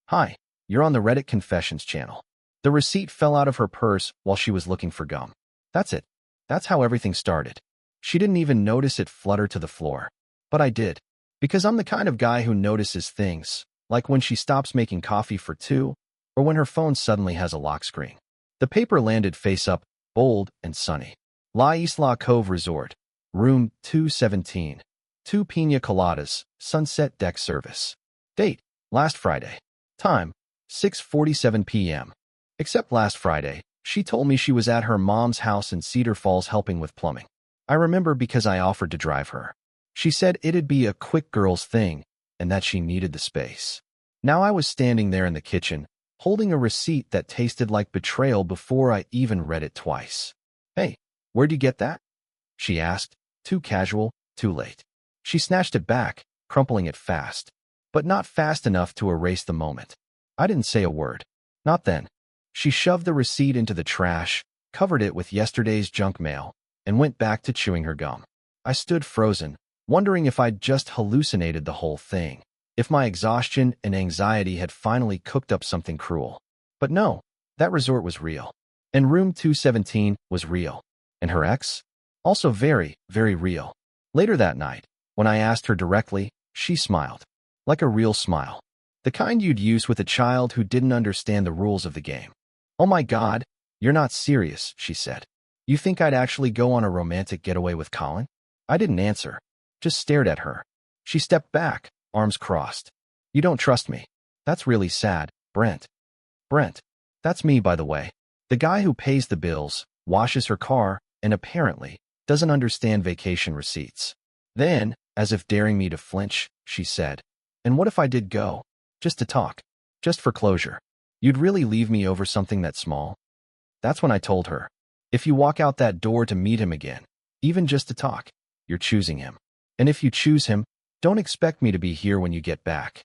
Hi, you're on the Reddit Confessions channel. The receipt fell out of her purse while she was looking for gum. That's it. That's how everything started. She didn't even notice it flutter to the floor. But I did. Because I'm the kind of guy who notices things, like when she stops making coffee for two, or when her phone suddenly has a lock screen. The paper landed face up, bold and sunny. La Isla Cove Resort, room 217. 2 piña coladas, sunset deck service. Date, last Friday. Time, 6:47 p.m. Except last Friday, she told me she was at her mom's house in Cedar Falls helping with plumbing. I remember because I offered to drive her. She said it'd be a quick girl's thing and that she needed the space. Now I was standing there in the kitchen, holding a receipt that tasted like betrayal before I even read it twice. Hey, where'd you get that? She asked, too casual, too late. She snatched it back, crumpling it fast, but not fast enough to erase the moment. I didn't say a word. Not then. She shoved the receipt into the trash, covered it with yesterday's junk mail, and went back to chewing her gum. I stood frozen, wondering if I'd just hallucinated the whole thing, if my exhaustion and anxiety had finally cooked up something cruel. But no, that resort was real. And room 217 was real. And her ex? Also very, very real. Later that night, when I asked her directly, she smiled. Like a real smile. The kind you'd use with a child who didn't understand the rules of the game. Oh my God, you're not serious, she said. You think I'd actually go on a romantic getaway with Colin? I didn't answer, just stared at her. She stepped back, arms crossed. You don't trust me. That's really sad, Brent. Brent. That's me, by the way. The guy who pays the bills, washes her car, and apparently doesn't understand vacation receipts. Then, as if daring me to flinch, she said, and what if I did go? Just to talk. Just for closure. You'd really leave me over something that small? That's when I told her. If you walk out that door to meet him again, even just to talk, you're choosing him. And if you choose him, don't expect me to be here when you get back.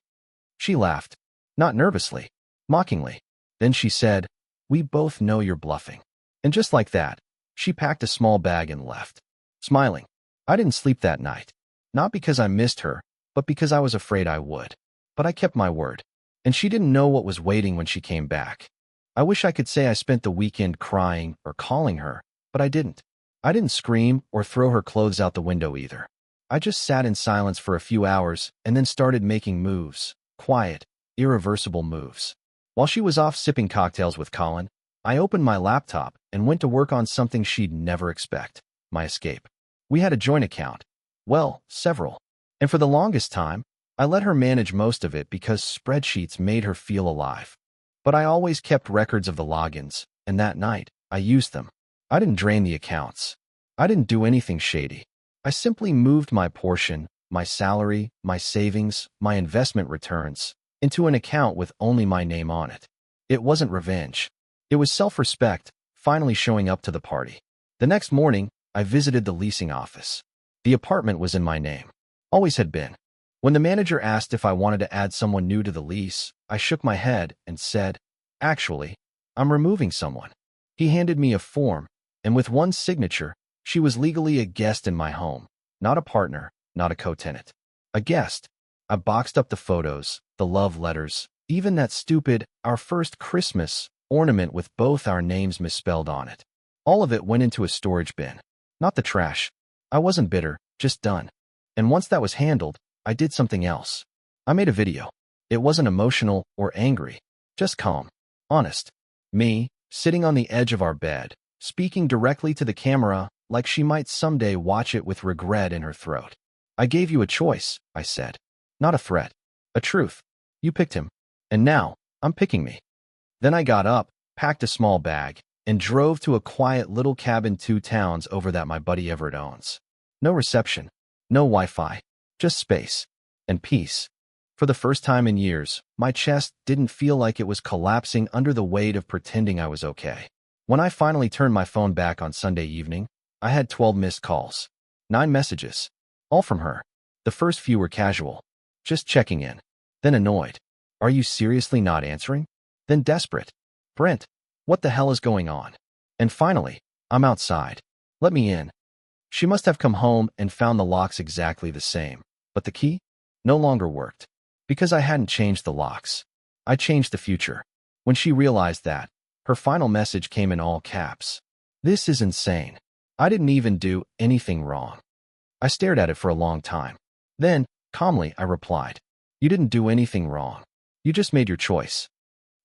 She laughed. Not nervously. Mockingly. Then she said, we both know you're bluffing. And just like that, she packed a small bag and left. Smiling. I didn't sleep that night. Not because I missed her, but because I was afraid I would. But I kept my word. And she didn't know what was waiting when she came back. I wish I could say I spent the weekend crying or calling her, but I didn't. I didn't scream or throw her clothes out the window either. I just sat in silence for a few hours and then started making moves. Quiet, irreversible moves. While she was off sipping cocktails with Colin, I opened my laptop and went to work on something she'd never expect. My escape. We had a joint account. Well, several. And for the longest time, I let her manage most of it because spreadsheets made her feel alive. But I always kept records of the logins, and that night, I used them. I didn't drain the accounts. I didn't do anything shady. I simply moved my portion, my salary, my savings, my investment returns, into an account with only my name on it. It wasn't revenge. It was self-respect, finally showing up to the party. The next morning, I visited the leasing office. The apartment was in my name. Always had been. When the manager asked if I wanted to add someone new to the lease, I shook my head and said, actually, I'm removing someone. He handed me a form, and with one signature, she was legally a guest in my home, not a partner, not a co-tenant. A guest. I boxed up the photos, the love letters, even that stupid, our first Christmas, ornament with both our names misspelled on it. All of it went into a storage bin. Not the trash. I wasn't bitter, just done. And once that was handled, I did something else. I made a video. It wasn't emotional or angry, just calm, honest. Me, sitting on the edge of our bed, speaking directly to the camera like she might someday watch it with regret in her throat. I gave you a choice, I said. Not a threat. A truth. You picked him. And now, I'm picking me. Then I got up, packed a small bag, and drove to a quiet little cabin 2 towns over that my buddy Everett owns. No reception. No Wi-Fi. Just space. And peace. For the first time in years, my chest didn't feel like it was collapsing under the weight of pretending I was okay. When I finally turned my phone back on Sunday evening, I had 12 missed calls. 9 messages. All from her. The first few were casual. Just checking in. Then annoyed. Are you seriously not answering? Then desperate. Brent, what the hell is going on? And finally, I'm outside. Let me in. She must have come home and found the locks exactly the same. But the key? No longer worked. Because I hadn't changed the locks. I changed the future. When she realized that, her final message came in all caps. This is insane. I didn't even do anything wrong. I stared at it for a long time. Then, calmly, I replied, you didn't do anything wrong. You just made your choice.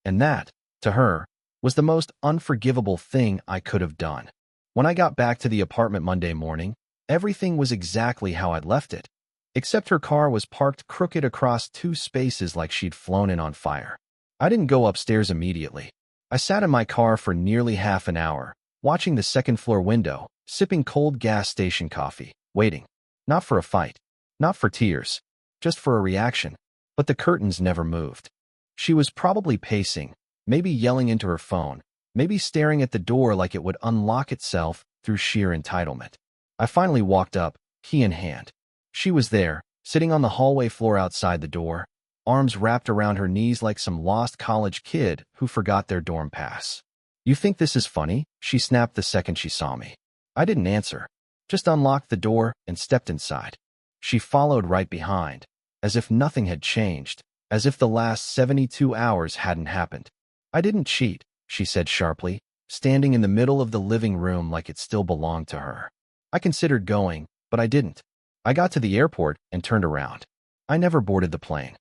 And that, to her, was the most unforgivable thing I could have done. When I got back to the apartment Monday morning, everything was exactly how I'd left it, except her car was parked crooked across two spaces like she'd flown in on fire. I didn't go upstairs immediately. I sat in my car for nearly half an hour, watching the second-floor window, sipping cold gas station coffee, waiting. Not for a fight, not for tears, just for a reaction. But the curtains never moved. She was probably pacing, maybe yelling into her phone, maybe staring at the door like it would unlock itself through sheer entitlement. I finally walked up, key in hand. She was there, sitting on the hallway floor outside the door, arms wrapped around her knees like some lost college kid who forgot their dorm pass. You think this is funny? She snapped the second she saw me. I didn't answer, just unlocked the door and stepped inside. She followed right behind, as if nothing had changed, as if the last 72 hours hadn't happened. I didn't cheat, she said sharply, standing in the middle of the living room like it still belonged to her. I considered going, but I didn't. I got to the airport and turned around. I never boarded the plane.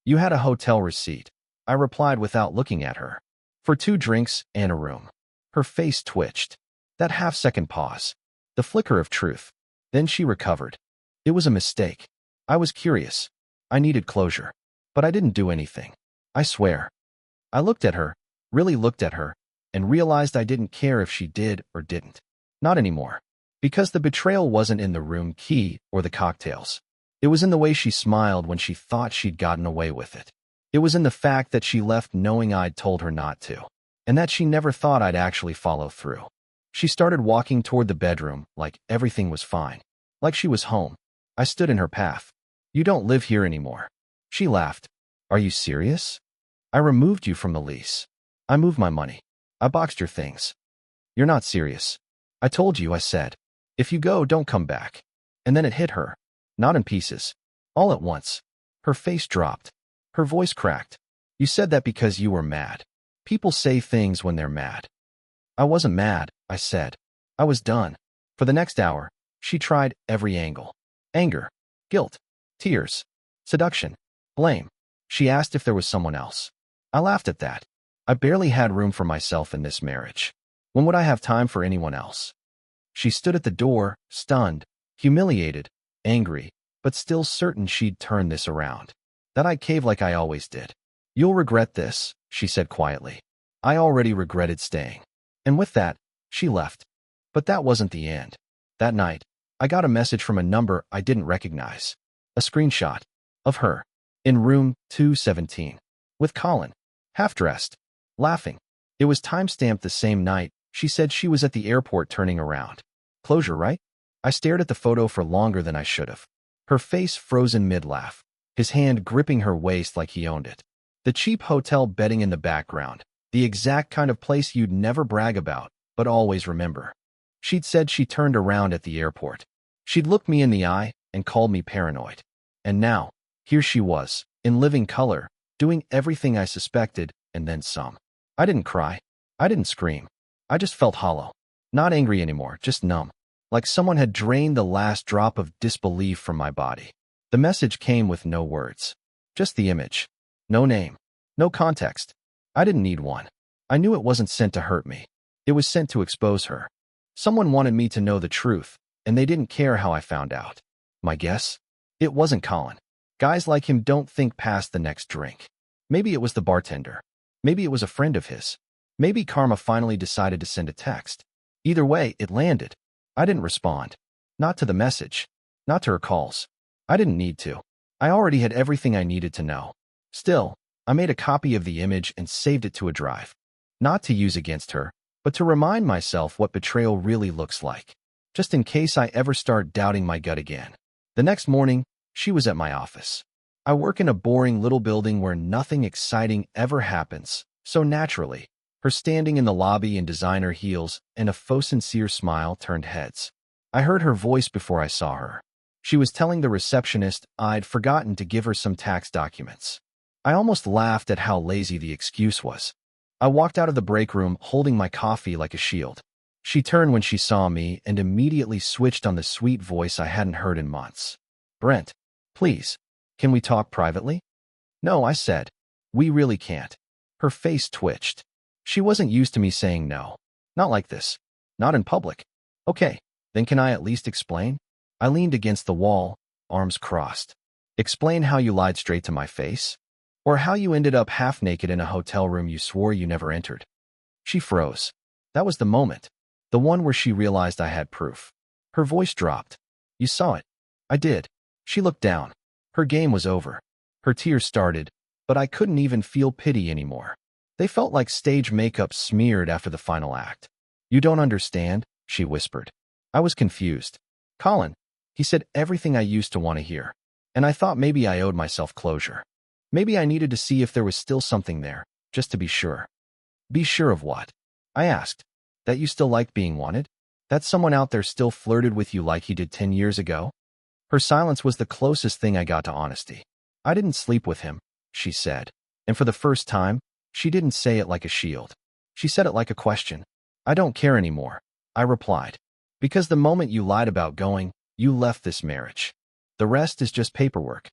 You had a hotel receipt, I replied without looking at her. For 2 drinks and a room. Her face twitched. That half-second pause. The flicker of truth. Then she recovered. It was a mistake. I was curious. I needed closure. But I didn't do anything. I swear. I looked at her, really looked at her, and realized I didn't care if she did or didn't. Not anymore. Because the betrayal wasn't in the room key or the cocktails. It was in the way she smiled when she thought she'd gotten away with it. It was in the fact that she left knowing I'd told her not to, and that she never thought I'd actually follow through. She started walking toward the bedroom like everything was fine, like she was home. I stood in her path. You don't live here anymore. She laughed. Are you serious? I removed you from the lease. I moved my money. I boxed your things. You're not serious. I told you, I said. If you go, don't come back. And then it hit her. Not in pieces. All at once. Her face dropped. Her voice cracked. You said that because you were mad. People say things when they're mad. I wasn't mad, I said. I was done. For the next hour, she tried every angle. Anger, guilt, tears, seduction, blame. She asked if there was someone else. I laughed at that. I barely had room for myself in this marriage. When would I have time for anyone else? She stood at the door, stunned, humiliated, angry, but still certain she'd turn this around. That I'd cave like I always did. You'll regret this, she said quietly. I already regretted staying. And with that, she left. But that wasn't the end. That night, I got a message from a number I didn't recognize. A screenshot of her in room 217 with Colin, half-dressed, laughing. It was time-stamped the same night. She said she was at the airport turning around. Closure, right? I stared at the photo for longer than I should have. Her face frozen mid-laugh, his hand gripping her waist like he owned it. The cheap hotel bedding in the background, the exact kind of place you'd never brag about, but always remember. She'd said she turned around at the airport. She'd looked me in the eye and called me paranoid. And now, here she was, in living color, doing everything I suspected, and then some. I didn't cry. I didn't scream. I just felt hollow. Not angry anymore, just numb. Like someone had drained the last drop of disbelief from my body. The message came with no words. Just the image. No name. No context. I didn't need one. I knew it wasn't sent to hurt me. It was sent to expose her. Someone wanted me to know the truth, and they didn't care how I found out. My guess? It wasn't Colin. Guys like him don't think past the next drink. Maybe it was the bartender. Maybe it was a friend of his. Maybe Karma finally decided to send a text. Either way, it landed. I didn't respond. Not to the message. Not to her calls. I didn't need to. I already had everything I needed to know. Still, I made a copy of the image and saved it to a drive. Not to use against her, but to remind myself what betrayal really looks like. Just in case I ever start doubting my gut again. The next morning, she was at my office. I work in a boring little building where nothing exciting ever happens, so naturally, her standing in the lobby in designer heels and a faux sincere smile turned heads. I heard her voice before I saw her. She was telling the receptionist I'd forgotten to give her some tax documents. I almost laughed at how lazy the excuse was. I walked out of the break room holding my coffee like a shield. She turned when she saw me and immediately switched on the sweet voice I hadn't heard in months. "Brent, please, can we talk privately?" "No," I said. "We really can't." Her face twitched. She wasn't used to me saying no. Not like this. Not in public. "Okay, then can I at least explain?" I leaned against the wall, arms crossed. "Explain how you lied straight to my face? Or how you ended up half-naked in a hotel room you swore you never entered?" She froze. That was the moment. The one where she realized I had proof. Her voice dropped. "You saw it." "I did." She looked down. Her game was over. Her tears started, but I couldn't even feel pity anymore. They felt like stage makeup smeared after the final act. "You don't understand," she whispered. I was confused. "Colin," he said everything I used to want to hear. And I thought maybe I owed myself closure. Maybe I needed to see if there was still something there, just to be sure. "Be sure of what?" I asked. "That you still liked being wanted? That someone out there still flirted with you like he did 10 years ago?" Her silence was the closest thing I got to honesty. "I didn't sleep with him," she said. And for the first time, she didn't say it like a shield. She said it like a question. "I don't care anymore," I replied. "Because the moment you lied about going, you left this marriage. The rest is just paperwork."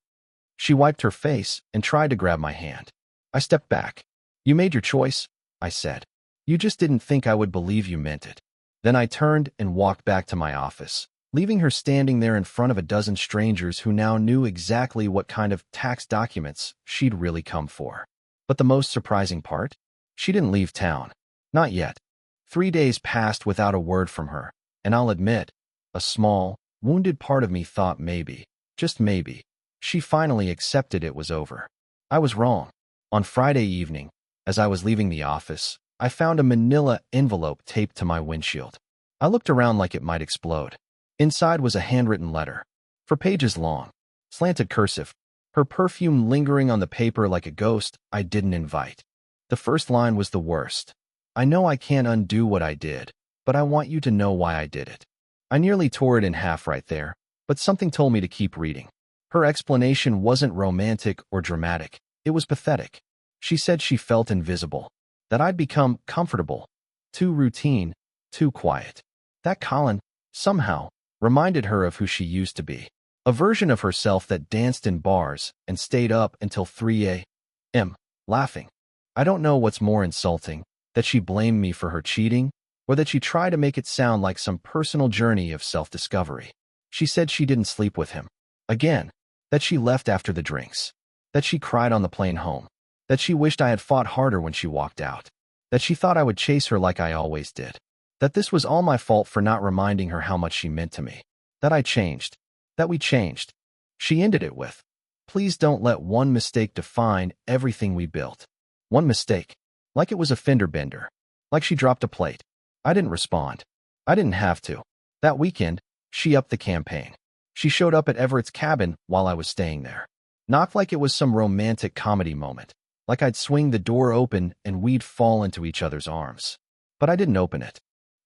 She wiped her face and tried to grab my hand. I stepped back. "You made your choice," I said. "You just didn't think I would believe you meant it." Then I turned and walked back to my office, leaving her standing there in front of a dozen strangers who now knew exactly what kind of tax documents she'd really come for. But the most surprising part? She didn't leave town. Not yet. 3 days passed without a word from her, and I'll admit, a small, wounded part of me thought maybe, just maybe, she finally accepted it was over. I was wrong. On Friday evening, as I was leaving the office, I found a manila envelope taped to my windshield. I looked around like it might explode. Inside was a handwritten letter, 4 pages long, slanted cursive, her perfume lingering on the paper like a ghost I didn't invite. The first line was the worst. "I know I can't undo what I did, but I want you to know why I did it." I nearly tore it in half right there, but something told me to keep reading. Her explanation wasn't romantic or dramatic. It was pathetic. She said she felt invisible, that I'd become comfortable, too routine, too quiet. That Colin, somehow, reminded her of who she used to be. A version of herself that danced in bars and stayed up until 3 a.m., laughing. I don't know what's more insulting, that she blamed me for her cheating, or that she tried to make it sound like some personal journey of self-discovery. She said she didn't sleep with him. Again. That she left after the drinks. That she cried on the plane home. That she wished I had fought harder when she walked out. That she thought I would chase her like I always did. That this was all my fault for not reminding her how much she meant to me. That I changed. That we changed. She ended it with, "Please don't let one mistake define everything we built." One mistake. Like it was a fender bender. Like she dropped a plate. I didn't respond. I didn't have to. That weekend, she upped the campaign. She showed up at Everett's cabin while I was staying there. Knocked like it was some romantic comedy moment. Like I'd swing the door open and we'd fall into each other's arms. But I didn't open it.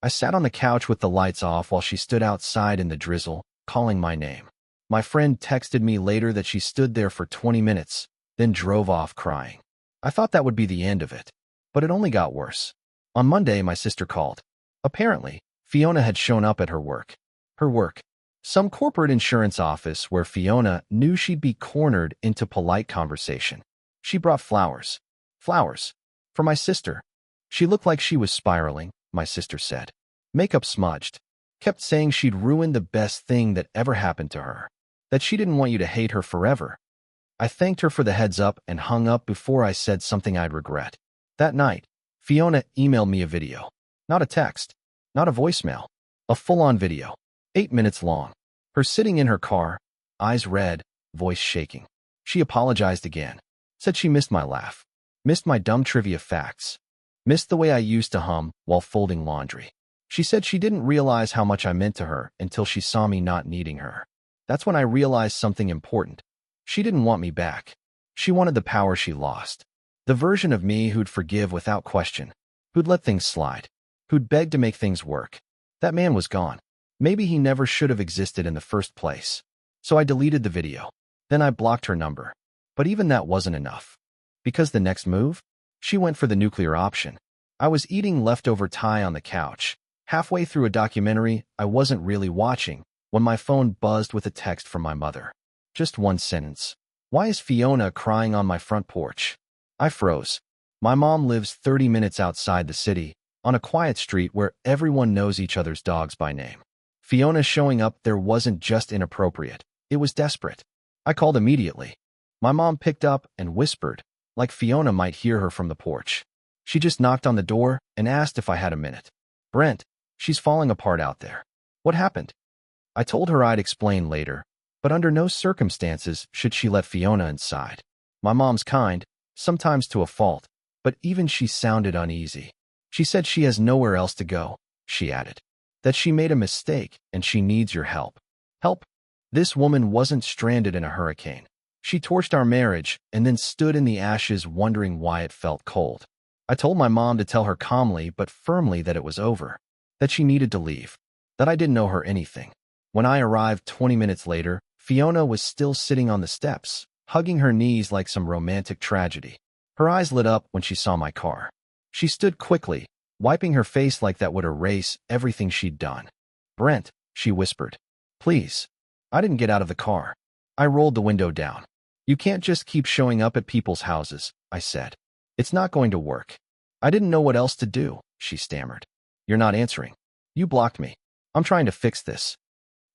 I sat on the couch with the lights off while she stood outside in the drizzle, calling my name. My friend texted me later that she stood there for 20 minutes, then drove off crying. I thought that would be the end of it. But it only got worse. On Monday, my sister called. Apparently, Fiona had shown up at her work. Her work. Some corporate insurance office where Fiona knew she'd be cornered into polite conversation. She brought flowers. Flowers. For my sister. She looked like she was spiraling, my sister said. Makeup smudged. Kept saying she'd ruined the best thing that ever happened to her. That she didn't want you to hate her forever. I thanked her for the heads up and hung up before I said something I'd regret. That night, Fiona emailed me a video. Not a text. Not a voicemail. A full-on video. 8 minutes long. Her sitting in her car, eyes red, voice shaking. She apologized again. Said she missed my laugh. Missed my dumb trivia facts. Missed the way I used to hum while folding laundry. She said she didn't realize how much I meant to her until she saw me not needing her. That's when I realized something important. She didn't want me back. She wanted the power she lost. The version of me who'd forgive without question. Who'd let things slide. Who'd beg to make things work. That man was gone. Maybe he never should have existed in the first place. So I deleted the video. Then I blocked her number. But even that wasn't enough. Because the next move? She went for the nuclear option. I was eating leftover Thai on the couch. Halfway through a documentary I wasn't really watching when my phone buzzed with a text from my mother. Just one sentence. Why is Fiona crying on my front porch? I froze. My mom lives 30 minutes outside the city, on a quiet street where everyone knows each other's dogs by name. Fiona showing up there wasn't just inappropriate. It was desperate. I called immediately. My mom picked up and whispered, like Fiona might hear her from the porch. She just knocked on the door and asked if I had a minute. Brent, she's falling apart out there. What happened? I told her I'd explain later, but under no circumstances should she let Fiona inside. My mom's kind, sometimes to a fault, but even she sounded uneasy. She said she has nowhere else to go, she added. That she made a mistake and she needs your help. Help? This woman wasn't stranded in a hurricane. She torched our marriage and then stood in the ashes wondering why it felt cold. I told my mom to tell her calmly but firmly that it was over, that she needed to leave, that I didn't owe her anything. When I arrived 20 minutes later, Fiona was still sitting on the steps, hugging her knees like some romantic tragedy. Her eyes lit up when she saw my car. She stood quickly, wiping her face like that would erase everything she'd done. Brent, she whispered. Please. I didn't get out of the car. I rolled the window down. You can't just keep showing up at people's houses, I said. It's not going to work. I didn't know what else to do, she stammered. You're not answering. You blocked me. I'm trying to fix this.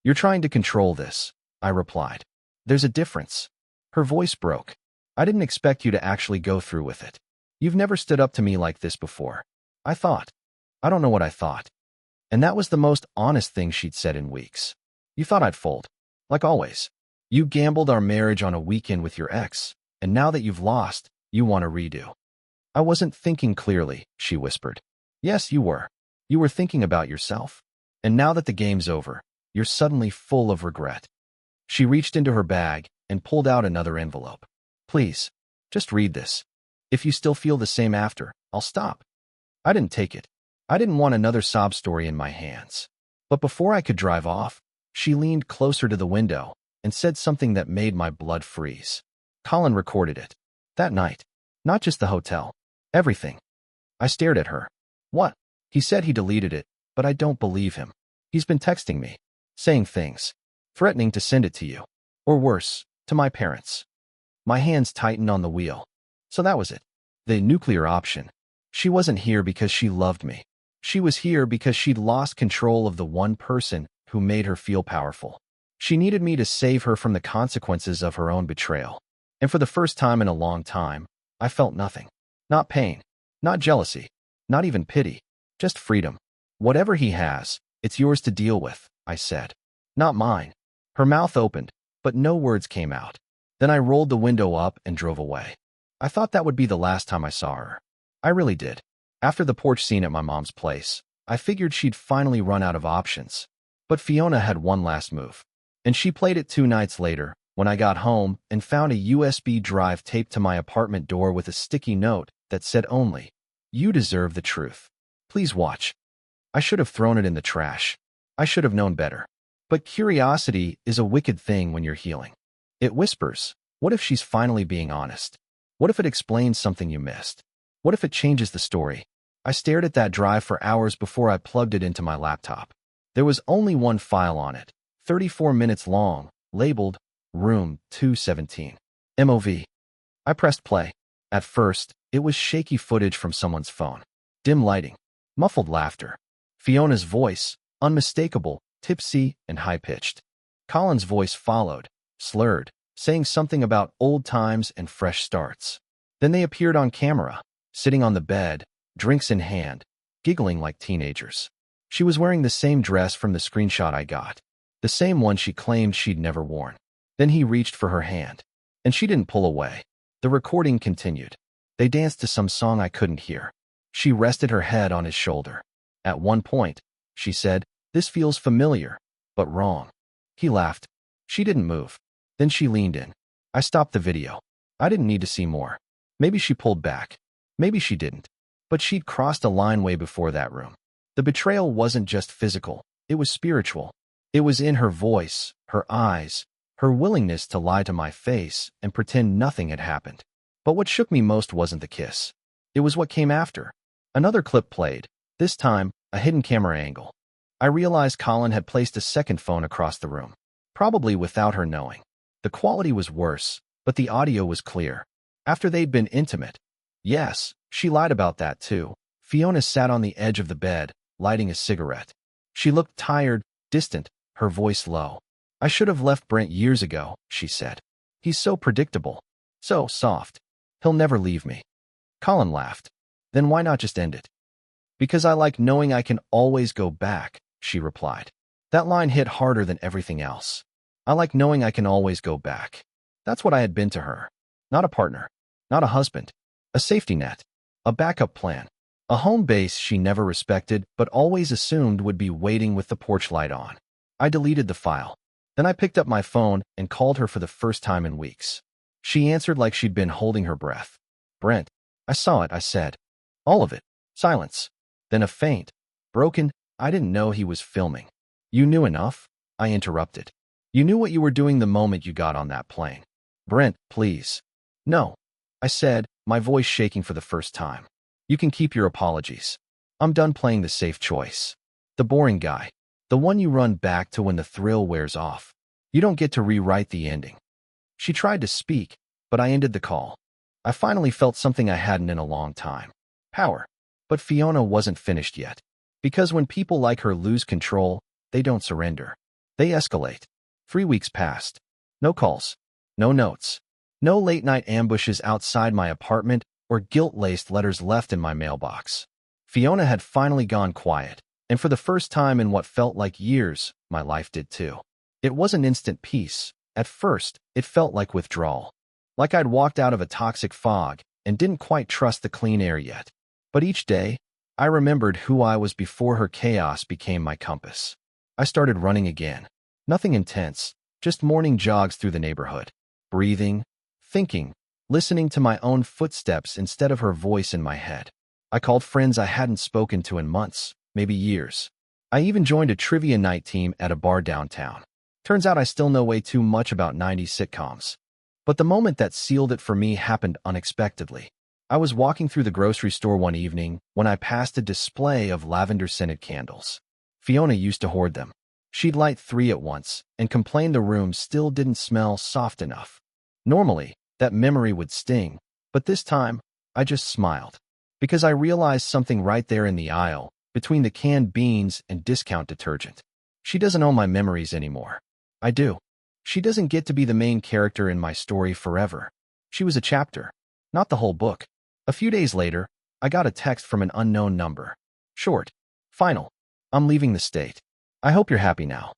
You're trying to control this, I replied. There's a difference. Her voice broke. I didn't expect you to actually go through with it. You've never stood up to me like this before. I thought. I don't know what I thought. And that was the most honest thing she'd said in weeks. You thought I'd fold. Like always. You gambled our marriage on a weekend with your ex, and now that you've lost, you want to redo. I wasn't thinking clearly, she whispered. Yes, you were. You were thinking about yourself. And now that the game's over, you're suddenly full of regret. She reached into her bag and pulled out another envelope. Please, just read this. If you still feel the same after, I'll stop. I didn't take it. I didn't want another sob story in my hands. But before I could drive off, she leaned closer to the window and said something that made my blood freeze. Colin recorded it. That night. Not just the hotel. Everything. I stared at her. What? He said he deleted it, but I don't believe him. He's been texting me, saying things, threatening to send it to you. Or worse, to my parents. My hands tightened on the wheel. So that was it. The nuclear option. She wasn't here because she loved me. She was here because she'd lost control of the one person who made her feel powerful. She needed me to save her from the consequences of her own betrayal. And for the first time in a long time, I felt nothing. Not pain. Not jealousy. Not even pity. Just freedom. Whatever he has, it's yours to deal with, I said. Not mine. Her mouth opened, but no words came out. Then I rolled the window up and drove away. I thought that would be the last time I saw her. I really did. After the porch scene at my mom's place, I figured she'd finally run out of options. But Fiona had one last move. And she played it 2 nights later, when I got home and found a USB drive taped to my apartment door with a sticky note that said only, "You deserve the truth. Please watch." I should have thrown it in the trash. I should have known better. But curiosity is a wicked thing when you're healing. It whispers, what if she's finally being honest? What if it explains something you missed? What if it changes the story? I stared at that drive for hours before I plugged it into my laptop. There was only one file on it, 34 minutes long, labeled Room 217. MOV. I pressed play. At first, it was shaky footage from someone's phone. Dim lighting. Muffled laughter. Fiona's voice, unmistakable, tipsy and high-pitched. Colin's voice followed, slurred, saying something about old times and fresh starts. Then they appeared on camera, sitting on the bed, drinks in hand, giggling like teenagers. She was wearing the same dress from the screenshot I got, the same one she claimed she'd never worn. Then he reached for her hand, and she didn't pull away. The recording continued. They danced to some song I couldn't hear. She rested her head on his shoulder. At one point, she said, "This feels familiar, but wrong." He laughed. She didn't move. Then she leaned in. I stopped the video. I didn't need to see more. Maybe she pulled back. Maybe she didn't. But she'd crossed a line way before that room. The betrayal wasn't just physical. It was spiritual. It was in her voice, her eyes, her willingness to lie to my face and pretend nothing had happened. But what shook me most wasn't the kiss. It was what came after. Another clip played, this time a hidden camera angle. I realized Colin had placed a second phone across the room, probably without her knowing. The quality was worse, but the audio was clear. After they'd been intimate. Yes, she lied about that too. Fiona sat on the edge of the bed, lighting a cigarette. She looked tired, distant, her voice low. I should have left Brent years ago, she said. He's so predictable. So soft. He'll never leave me. Colin laughed. Then why not just end it? Because I like knowing I can always go back, she replied. That line hit harder than everything else. I like knowing I can always go back. That's what I had been to her. Not a partner. Not a husband. A safety net. A backup plan. A home base she never respected but always assumed would be waiting with the porch light on. I deleted the file. Then I picked up my phone and called her for the first time in weeks. She answered like she'd been holding her breath. Brent. I saw it, I said. All of it. Silence. Then a faint. Broken. I didn't know he was filming. You knew enough? I interrupted. You knew what you were doing the moment you got on that plane. Brent, please. No. I said, my voice shaking for the first time. You can keep your apologies. I'm done playing the safe choice. The boring guy. The one you run back to when the thrill wears off. You don't get to rewrite the ending. She tried to speak, but I ended the call. I finally felt something I hadn't in a long time. Power. But Fiona wasn't finished yet. Because when people like her lose control, they don't surrender. They escalate. 3 weeks passed. No calls. No notes. No late-night ambushes outside my apartment or guilt-laced letters left in my mailbox. Fiona had finally gone quiet, and for the first time in what felt like years, my life did too. It wasn't instant peace. At first, it felt like withdrawal. Like I'd walked out of a toxic fog and didn't quite trust the clean air yet. But each day, I remembered who I was before her chaos became my compass. I started running again. Nothing intense, just morning jogs through the neighborhood. Breathing, thinking, listening to my own footsteps instead of her voice in my head. I called friends I hadn't spoken to in months, maybe years. I even joined a trivia night team at a bar downtown. Turns out I still know way too much about 90s sitcoms. But the moment that sealed it for me happened unexpectedly. I was walking through the grocery store one evening when I passed a display of lavender-scented candles. Fiona used to hoard them. She'd light 3 at once and complain the room still didn't smell soft enough. Normally, that memory would sting, but this time, I just smiled. Because I realized something right there in the aisle, between the canned beans and discount detergent. She doesn't own my memories anymore. I do. She doesn't get to be the main character in my story forever. She was a chapter, not the whole book. A few days later, I got a text from an unknown number. Short. Final. I'm leaving the state. I hope you're happy now.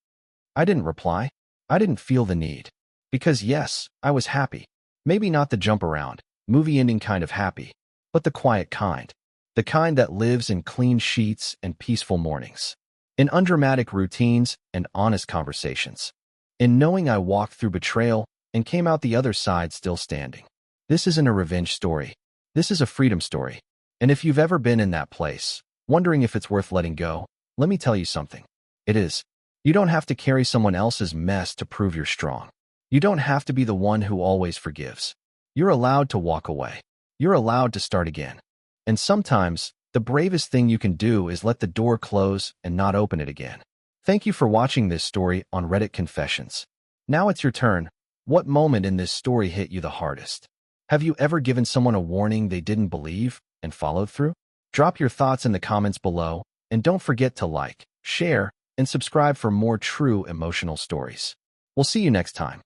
I didn't reply. I didn't feel the need. Because yes, I was happy. Maybe not the jump around, movie ending kind of happy, but the quiet kind. The kind that lives in clean sheets and peaceful mornings. In undramatic routines and honest conversations. In knowing I walked through betrayal and came out the other side still standing. This isn't a revenge story. This is a freedom story. And if you've ever been in that place, wondering if it's worth letting go, let me tell you something. It is. You don't have to carry someone else's mess to prove you're strong. You don't have to be the one who always forgives. You're allowed to walk away. You're allowed to start again. And sometimes, the bravest thing you can do is let the door close and not open it again. Thank you for watching this story on Reddit Confessions. Now it's your turn. What moment in this story hit you the hardest? Have you ever given someone a warning they didn't believe and followed through? Drop your thoughts in the comments below, and don't forget to like, share, and subscribe for more true emotional stories. We'll see you next time.